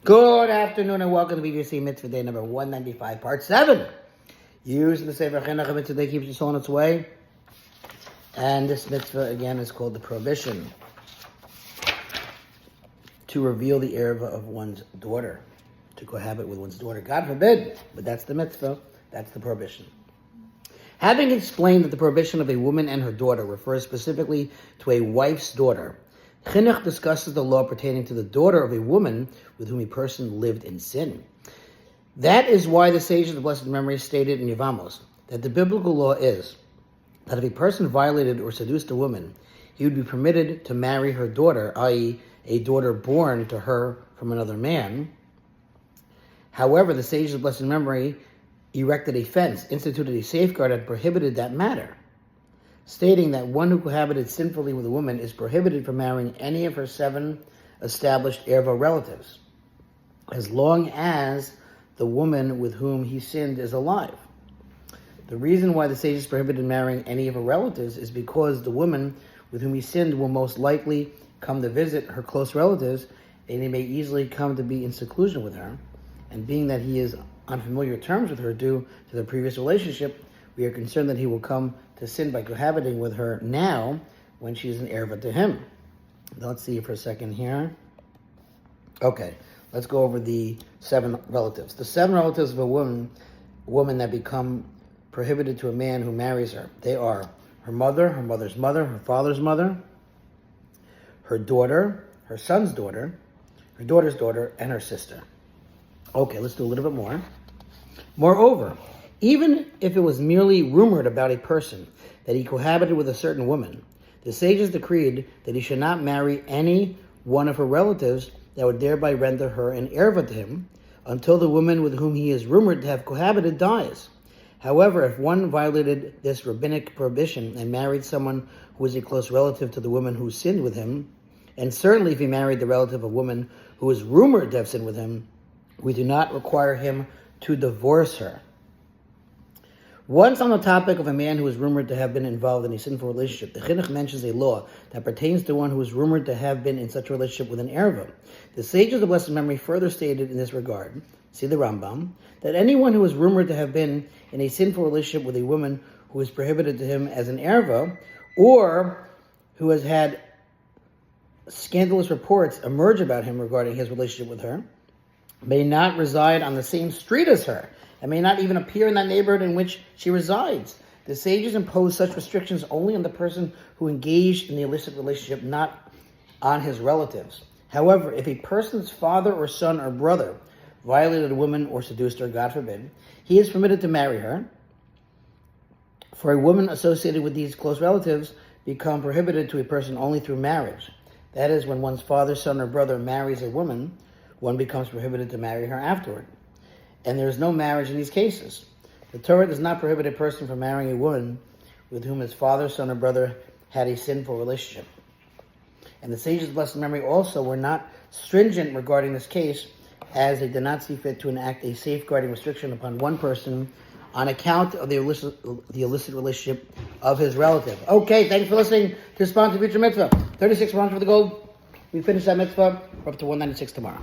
Good afternoon and welcome to BJC Mitzvah Day number 195, part 7. Using the Sefer Hachinuch Mitzvah Day keeps your soul on its way. And this mitzvah again is called the prohibition to reveal the ervah of one's daughter, to cohabit with one's daughter. God forbid, but that's the mitzvah, that's the prohibition. Having explained that the prohibition of a woman and her daughter refers specifically to a wife's daughter, Chinuch discusses the law pertaining to the daughter of a woman with whom a person lived in sin. That is why the sages of blessed memory stated in Yevamos that the biblical law is that if a person violated or seduced a woman, he would be permitted to marry her daughter, i.e., a daughter born to her from another man. However, the sages of blessed memory erected a fence, instituted a safeguard, and prohibited that matter, stating that one who cohabited sinfully with a woman is prohibited from marrying any of her 7 established ervah relatives, as long as the woman with whom he sinned is alive. The reason why the sages prohibited marrying any of her relatives is because the woman with whom he sinned will most likely come to visit her close relatives, and he may easily come to be in seclusion with her. And being that he is on familiar terms with her due to their previous relationship, we are concerned that he will come to sin by cohabiting with her now when she is an ervah to him. Now let's see for a second here. Okay, let's go over the 7 relatives. The 7 relatives of a woman that become prohibited to a man who marries her. They are her mother, her mother's mother, her father's mother, her daughter, her son's daughter, her daughter's daughter, and her sister. Okay, let's do a little bit more. Moreover, even if it was merely rumored about a person that he cohabited with a certain woman, the sages decreed that he should not marry any one of her relatives that would thereby render her an ervah to him until the woman with whom he is rumored to have cohabited dies. However, if one violated this rabbinic prohibition and married someone who was a close relative to the woman who sinned with him, and certainly if he married the relative of a woman who is rumored to have sinned with him, we do not require him to divorce her. Once on the topic of a man who is rumored to have been involved in a sinful relationship, the Chinuch mentions a law that pertains to one who is rumored to have been in such a relationship with an ervah. The sages of blessed memory further stated in this regard, see the Rambam, that anyone who is rumored to have been in a sinful relationship with a woman who is prohibited to him as an ervah, or who has had scandalous reports emerge about him regarding his relationship with her, may not reside on the same street as her, and may not even appear in that neighborhood in which she resides. The sages impose such restrictions only on the person who engaged in the illicit relationship, not on his relatives. However, if a person's father or son or brother violated a woman or seduced her, God forbid, he is permitted to marry her. For a woman associated with these close relatives become prohibited to a person only through marriage. That is, when one's father, son, or brother marries a woman, one becomes prohibited to marry her afterward. And there is no marriage in these cases. The Torah does not prohibit a person from marrying a woman with whom his father, son, or brother had a sinful relationship. And the sages of blessed memory also were not stringent regarding this case, as they did not see fit to enact a safeguarding restriction upon one person on account of the illicit relationship of his relative. Okay, thanks for listening to Sponsor Future Mitzvah. 36 rounds for the gold. We finish that mitzvah. We're up to 196 tomorrow.